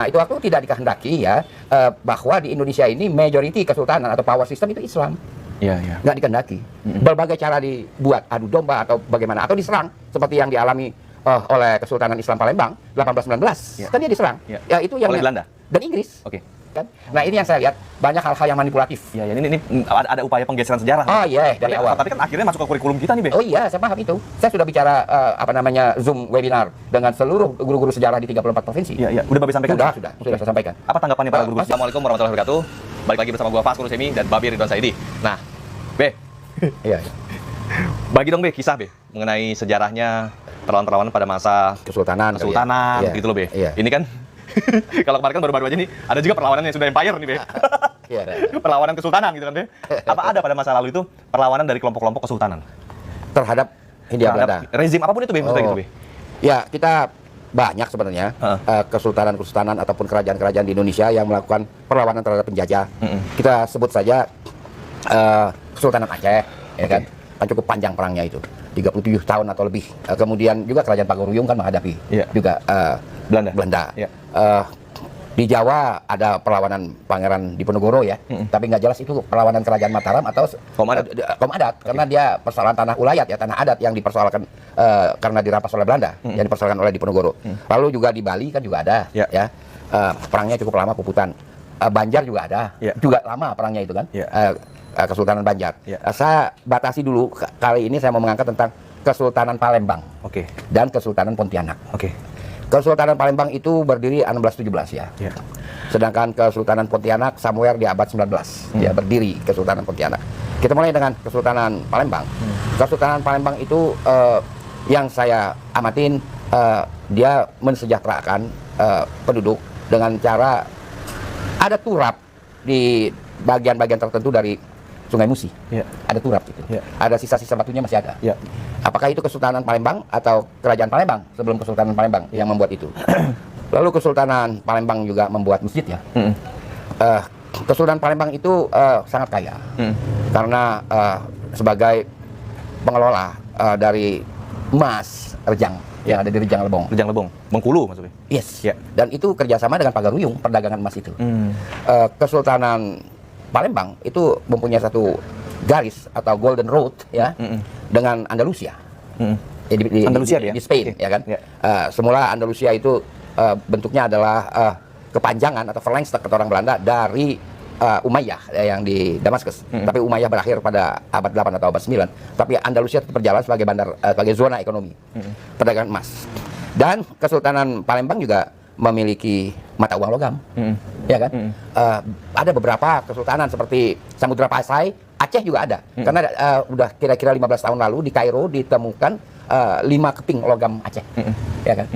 Nah, itu waktu tidak dikehendaki ya bahwa di Indonesia ini majority kesultanan atau power system itu Islam. Iya, iya. Nggak dikehendaki. Berbagai cara dibuat adu domba atau bagaimana atau diserang seperti yang dialami oleh Kesultanan Islam Palembang 1819. Kan dia diserang. Ya itu yang oleh Belanda dan Inggris. Oke. Kan? Nah, ini yang saya lihat banyak hal-hal yang manipulatif. Ya, ini ada upaya penggeseran sejarah. Oh iya, dari awal. Tapi kan akhirnya masuk ke kurikulum kita nih, Be. Oh iya, saya paham itu. Saya sudah bicara Zoom webinar dengan seluruh guru-guru sejarah di 34 provinsi. Iya, iya. Udah Babe sampaikan? Sudah saya sampaikan. Apa tanggapannya para guru? Assalamualaikum warahmatullahi wabarakatuh. Balik lagi bersama gua Faskur Semi dan Babi Ridwan Saidi. Nah, Be. Iya. Bagi dong, Be, kisah, Be, mengenai sejarahnya perlawanan-perlawanan pada masa Kesultanan ya. Gitu loh, Be. Iya. Ini kan kalau kemarin kan baru-baru aja nih, ada juga perlawanan yang sudah empire nih, Be. Iya. Perlawanan kesultanan gitu kan, Be. Apa ada pada masa lalu itu perlawanan dari kelompok-kelompok kesultanan Terhadap Hindia Belanda. rezim apapun itu, Be, maksudnya gitu, Be. Ya, kita banyak sebenarnya kesultanan-kesultanan ataupun kerajaan-kerajaan di Indonesia yang melakukan perlawanan terhadap penjajah. Kita sebut saja Kesultanan Aceh, ya kan? Kan cukup panjang perangnya itu, 37 tahun atau lebih. Kemudian juga Kerajaan Pagaruyung kan menghadapi juga Belanda. Di Jawa ada perlawanan Pangeran Diponegoro ya, tapi nggak jelas itu perlawanan Kerajaan Mataram atau kaum adat, karena dia persoalan tanah ulayat ya, tanah adat yang dipersoalkan karena dirampas oleh Belanda, yang dipersoalkan oleh Diponegoro. Lalu juga di Bali kan juga ada, ya perangnya cukup lama, Puputan. Banjar juga ada, juga lama perangnya itu kan, Kesultanan Banjar. Saya batasi dulu, kali ini saya mau mengangkat tentang Kesultanan Palembang dan Kesultanan Pontianak. Kesultanan Palembang itu berdiri 1617 ya. Sedangkan Kesultanan Pontianak somewhere di abad 19 ya berdiri Kesultanan Pontianak. Kita mulai dengan Kesultanan Palembang. Kesultanan Palembang itu yang saya amatin, dia mensejahterakan penduduk dengan cara ada turap di bagian-bagian tertentu dari Sungai Musi. Ada turap itu. Ada sisa-sisa batunya masih ada. Apakah itu Kesultanan Palembang atau Kerajaan Palembang sebelum Kesultanan Palembang yang membuat itu? Lalu Kesultanan Palembang juga membuat masjid ya. Kesultanan Palembang itu sangat kaya karena sebagai pengelola dari emas Rejang yang ada di Rejang Lebong. Bengkulu maksudnya. Yes. Dan itu kerjasama dengan Pagaruyung perdagangan emas itu. Kesultanan Palembang itu mempunyai satu garis atau golden road ya dengan Andalusia. Di Spain ya kan. Semula Andalusia itu bentuknya adalah kepanjangan atau Verlengster kata orang Belanda dari Umayyah yang di Damaskus. Tapi Umayyah berakhir pada abad 8 atau abad 9. Tapi Andalusia tetap berjalan sebagai bandar, sebagai zona ekonomi perdagangan emas. Dan Kesultanan Palembang juga memiliki mata uang logam, ya kan? Ada beberapa kesultanan seperti Samudra Pasai, Aceh juga ada. Karena udah kira-kira 15 tahun lalu di Kairo ditemukan 5 keping logam Aceh, ya kan?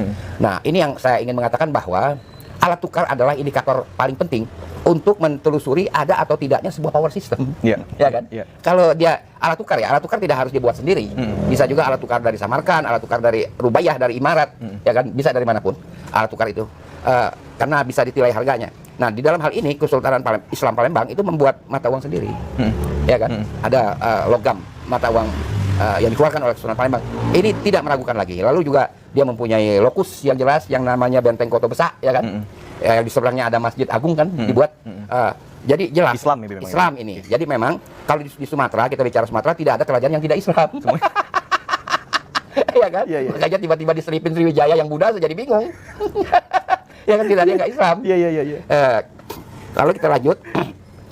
Nah, ini yang saya ingin mengatakan bahwa alat tukar adalah indikator paling penting untuk menelusuri ada atau tidaknya sebuah power system, ya kan? Kalau dia alat tukar tidak harus dibuat sendiri. Bisa juga alat tukar dari Samarkand, alat tukar dari Rubaiyah, dari Imarat, ya kan? Bisa dari manapun alat tukar itu, karena bisa ditilai harganya. Nah, di dalam hal ini Kesultanan Islam Palembang itu membuat mata uang sendiri, ya kan? Ada logam mata uang yang dikeluarkan oleh Kesultanan Palembang. Ini tidak meragukan lagi. Lalu juga dia mempunyai lokus yang jelas yang namanya Benteng Koto Besak, ya kan? Di seberangnya ada Masjid Agung kan dibuat. Jadi jelas Islam ini. Jadi memang kalau di Sumatera, kita bicara Sumatera, tidak ada kerajaan yang tidak Islam. Ya kan? Makanya tiba-tiba diselipin Sriwijaya yang Buddha jadi bingung. Ya kan, tidak ada yang nggak Islam. Lalu kita lanjut.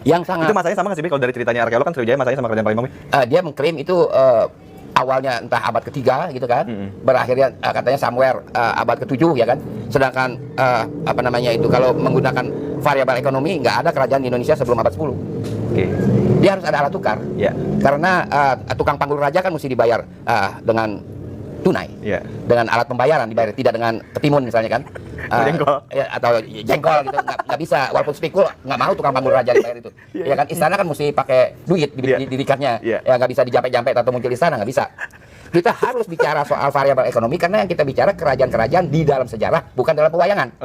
Yang sangat itu masanya sama nggak sih, kalau dari ceritanya arkeolog kan Sriwijaya masanya sama Kerajaan Palembang? Dia mengklaim itu awalnya entah abad ketiga gitu kan, berakhirnya katanya somewhere abad ke-7 ya kan. Sedangkan itu kalau menggunakan variabel ekonomi nggak ada kerajaan di Indonesia sebelum abad 10. Dia harus ada alat tukar. Karena tukang panggul raja kan mesti dibayar dengan tunai, dengan alat pembayaran dibayar, tidak dengan ketimun misalnya kan, atau jengkol gitu, nggak bisa. Walaupun spikul nggak mau tukang panggul raja dibayar itu, ya kan. Istana kan mesti pakai duit didirikannya, ya nggak bisa dijampe-jampe atau muncul istana, nggak bisa. Kita harus bicara soal variabel ekonomi karena yang kita bicara kerajaan-kerajaan di dalam sejarah, bukan dalam pewayangan.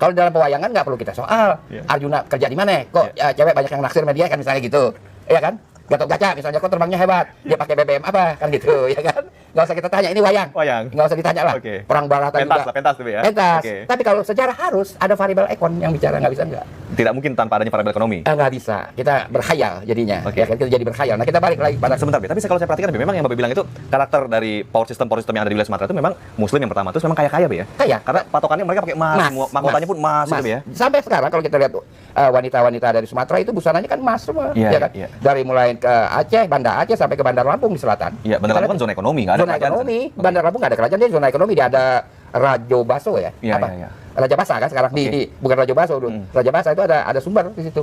Kalau dalam pewayangan nggak perlu kita soal Arjuna kerja di mana, kok cewek banyak yang naksir media kan misalnya gitu, ya kan. Gatot Kaca misalnya, kok terbangnya hebat, dia pakai BBM apa kan gitu, ya kan. nggak usah kita tanya, ini wayang. Wayang. Nggak usah ditanya lah. Oke. Perang Barata Pentas juga. lah, pentas tuh ya. Pentas. Oke. Tapi kalau sejarah harus ada variabel ekon yang bicara, nggak bisa nggak. Tidak mungkin tanpa adanya variabel ekonomi. Nggak bisa. Kita berkhayal jadinya. Oke. Ya kan, kita jadi berkhayal. Nah, kita balik lagi pada Sebentar, Be. Tapi kalau saya perhatikan, Be, memang yang Babe bilang itu karakter dari power system yang ada di wilayah Sumatera itu memang Muslim yang pertama, terus memang kaya-kaya, Be ya. Kaya. Karena patokannya mereka pakai emas, semua mahkotanya pun emas gitu, Be ya. Sampai sekarang kalau kita lihat wanita-wanita dari Sumatera itu busananya kan emas semua, Iya, ya kan? iya. Dari mulai ke Aceh, Banda Aceh sampai ke Bandar Lampung di selatan. Iya, Bandar Lampung kan zona ekonomi, nggak ada zona kerajaan. ekonomi. Bandar Lampung nggak ada kerajaan, dia zona ekonomi, dia ada Rajo Baso ya. Iya, Apa? iya, iya. Raja Basa kan sekarang bukan Raja Baso dulu. Raja Basa itu ada sumber di situ.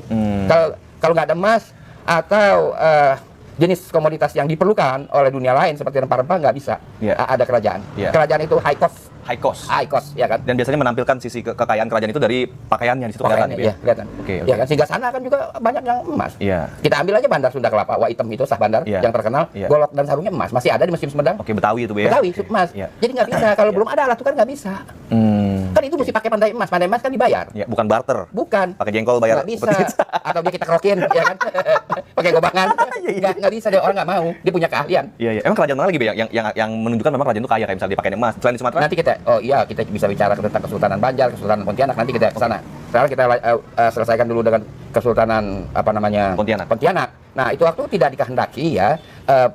Kalau nggak ada emas atau jenis komoditas yang diperlukan oleh dunia lain seperti rempah-rempah nggak bisa ada kerajaan. Kerajaan itu high cost ya kan. Dan biasanya menampilkan sisi kekayaan kerajaan itu dari pakaiannya di situ kelihatan. Iya, kelihatan. Ya kan, sehingga sana kan juga banyak yang emas. Kita ambil aja Bandar Sunda Kelapa, Wah Item itu sah bandar yang terkenal, golok dan sarungnya emas, masih ada di Museum Sumedang. Betawi itu, Be. Betawi emas. Jadi nggak bisa kalau belum ada alat tukar nggak bisa. Kan itu mesti pakai pandai emas kan dibayar. Bukan barter. Bukan. Pakai jengkol bayar. Nggak bisa. Atau dia kita kerokin, ya kan? Pakai gobangan. Nggak bisa deh, orang nggak mau. Dia punya keahlian. Iya. Emang kerajaan mana lagi, Be, yang menunjukkan memang kerajaan itu kaya kayak misalnya dia pakai emas selain di Sumatera? Nanti kita bisa bicara tentang Kesultanan Banjar, Kesultanan Pontianak, nanti kita ke sana. Sekarang kita selesaikan dulu dengan Kesultanan Pontianak. Nah, itu waktu tidak dikehendaki ya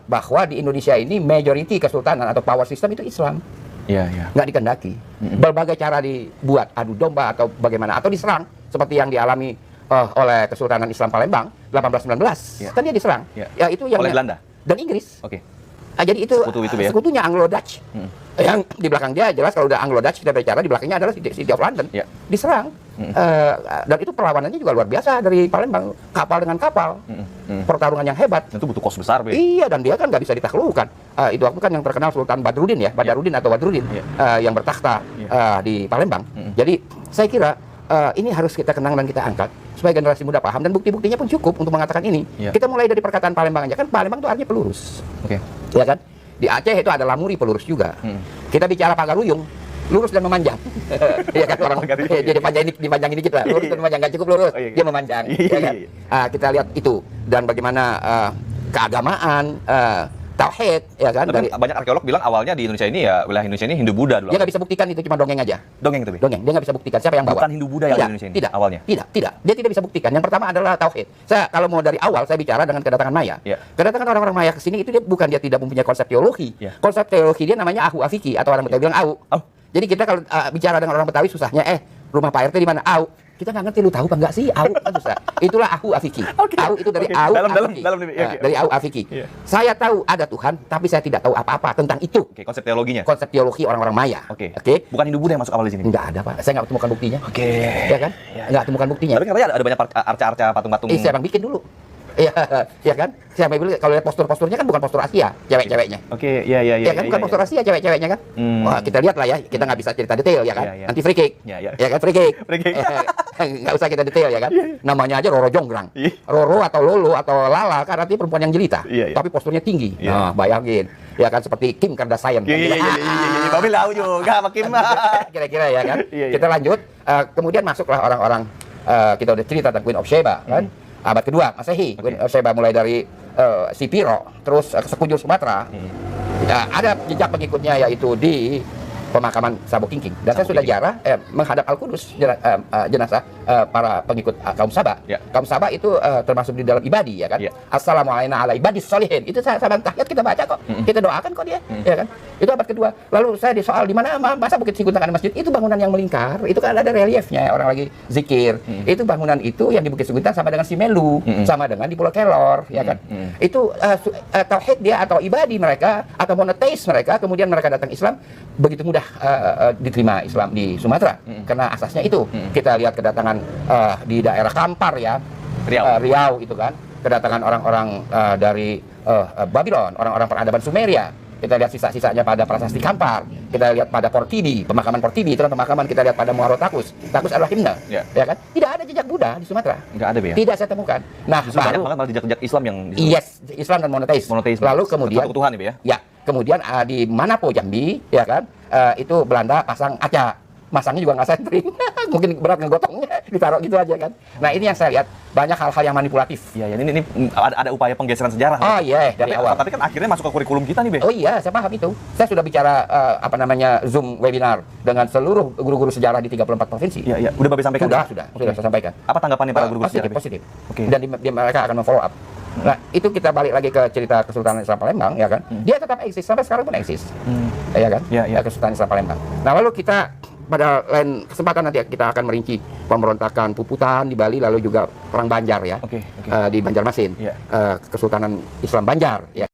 bahwa di Indonesia ini majority kesultanan atau power system itu Islam. Iya. Nggak dikehendaki. Berbagai cara dibuat adu domba atau bagaimana, atau diserang seperti yang dialami oleh Kesultanan Islam Palembang 1819. Kan dia diserang. Ya itu yang oleh Belanda dan Inggris. Oke. Jadi itu ya? sekutunya Anglo-Dutch. Yang di belakang dia jelas kalau udah Anglo-Dutch kita bicara di belakangnya adalah City of London. Diserang. Dan itu perlawanannya juga luar biasa dari Palembang, kapal dengan kapal. Pertarungan yang hebat. Itu butuh kos besar, Be. Iya, dan dia kan nggak bisa ditaklukkan. Itu waktu kan yang terkenal Sultan Badrudin ya, Badrudin yang bertakhta di Palembang. Jadi saya kira ini harus kita kenang dan kita angkat supaya generasi muda paham, dan bukti-buktinya pun cukup untuk mengatakan ini. Kita mulai dari perkataan Palembang aja, kan Palembang itu artinya pelurus. Ya kan? Di Aceh itu ada lamuri, pelurus juga. Kita bicara Pagaruyung, lurus dan memanjang. Ya kan, orang jadi dipanjangin dikit lah. Lurus dan memanjang, nggak cukup lurus, dia memanjang. Ya kan? Kita lihat itu, dan bagaimana keagamaan, tauhid, ya kan? Tapi banyak arkeolog bilang awalnya di Indonesia ini ya, wilayah Indonesia ini Hindu-Buddha dulu. Dia nggak bisa buktikan, itu cuma dongeng aja. Dongeng itu, Be? Dongeng, dia nggak bisa buktikan siapa yang bawa. Bukan Hindu-Buddha yang di Indonesia ini awalnya? Tidak. Dia tidak bisa buktikan. Yang pertama adalah tauhid. Kalau mau dari awal, saya bicara dengan kedatangan Maya. Kedatangan orang-orang Maya ke sini itu dia tidak mempunyai konsep teologi. Konsep teologi dia namanya Ahu Afiki, atau orang Betawi bilang Au. Jadi kita kalau bicara dengan orang Betawi susahnya, rumah Pak RT di mana? Au. Kita nggak ngerti, lu tahu apa nggak sih? Au kan susah. Itulah Ahu Afiki. Au itu dari Au Afiki. Dari Au Afiki. Saya tahu ada Tuhan, tapi saya tidak tahu apa-apa tentang itu. Konsep teologinya. Konsep teologi orang-orang Maya. Bukan Hindu-Buddha yang masuk awal di sini. Nggak ada, Pak. Saya nggak temukan buktinya. Ya kan? Nggak temukan buktinya. Tapi katanya ada banyak arca-arca patung-patung. Siapa yang bikin dulu? Iya kan? Siapa yang bikin? Kalau lihat postur-posturnya kan bukan postur Asia, cewek-ceweknya. Iya. Ya kan, bukan postur Asia, cewek-ceweknya kan? Wah, kita lihat lah ya. Kita nggak bisa cerita detail ya kan? Nanti free kick. Ya kan, free kick. Nggak usah kita detail ya kan? Namanya aja Roro Jonggrang. Roro atau Lolo atau Lala kan artinya perempuan yang jelita, tapi posturnya tinggi. Nah, bayangin. Ya kan, seperti Kim Kardashian. Iya. Bapak tahu juga sama Kim. Kira-kira ya kan? Kita lanjut. Kemudian masuklah orang-orang, kita udah cerita tentang Queen of Sheba kan? Abad kedua Masehi. Queen of Sheba mulai dari si Piro, terus ke sekujur Sumatera. Ada jejak pengikutnya yaitu di pemakaman Sabo Kingking. Dan saya sudah ziarah menghadap Al-Qudus, jenazah para pengikut kaum Saba. Kaum Saba itu termasuk di dalam ibadi ya kan. Assalamualaikum ala ibadis sholihin. Itu saya tahiyat kita baca kok. Kita doakan kok dia, ya kan. Itu abad kedua. Lalu saya disoal di mana masa Bukit Singguntan ada masjid? Itu bangunan yang melingkar. Itu kan ada reliefnya, orang lagi zikir. Itu bangunan itu yang di Bukit Singguntan sama dengan Simelu, sama dengan di Pulau Kelor, ya kan. Itu tauhid dia atau ibadi mereka atau monoteis mereka, kemudian mereka datang Islam, begitu mudah diterima Islam di Sumatera karena asasnya itu. Kita lihat kedatangan di daerah Kampar ya, Riau itu kan, kedatangan orang-orang dari Babylon, orang-orang peradaban Sumeria. Kita lihat sisa-sisanya pada prasasti Kampar. Kita lihat pada Portibi, pemakaman Portibi itu kan pemakaman. Kita lihat pada Muaro Takus. Takus adalah himne, ya kan? Tidak ada jejak Buddha di Sumatera. Nggak ada, ya? Tidak saya temukan. Nah, banyak banget malah jejak-jejak Islam yang Islam dan monoteis. Lalu kemudian Tuhan ya, ya. Kemudian di Manapo Jambi, ya kan? Itu Belanda pasang aca masangnya juga nggak sentring. Mungkin berat ngegotongnya, ditaruh gitu aja kan. Nah ini yang saya lihat banyak hal-hal yang manipulatif. Iya, ini ada upaya penggeseran sejarah. Oh iya, dari awal. Tapi kan akhirnya masuk ke kurikulum kita nih, Be. Oh iya, saya paham itu. Saya sudah bicara Zoom webinar dengan seluruh guru-guru sejarah di 34 provinsi. Iya. Udah Babe sampaikan? Sudah saya sampaikan. Apa tanggapannya para guru-guru sejarah? Positif. Oke. Dan mereka akan memfollow up. Nah, itu kita balik lagi ke cerita Kesultanan Islam Palembang, ya kan? Dia tetap eksis, sampai sekarang pun eksis. Ya kan? Ya. Kesultanan Islam Palembang. Nah, lalu kita pada lain kesempatan nanti kita akan merinci pemberontakan Puputan di Bali, lalu juga Perang Banjar ya. Oke. Di Banjarmasin. Ya. Kesultanan Islam Banjar, ya.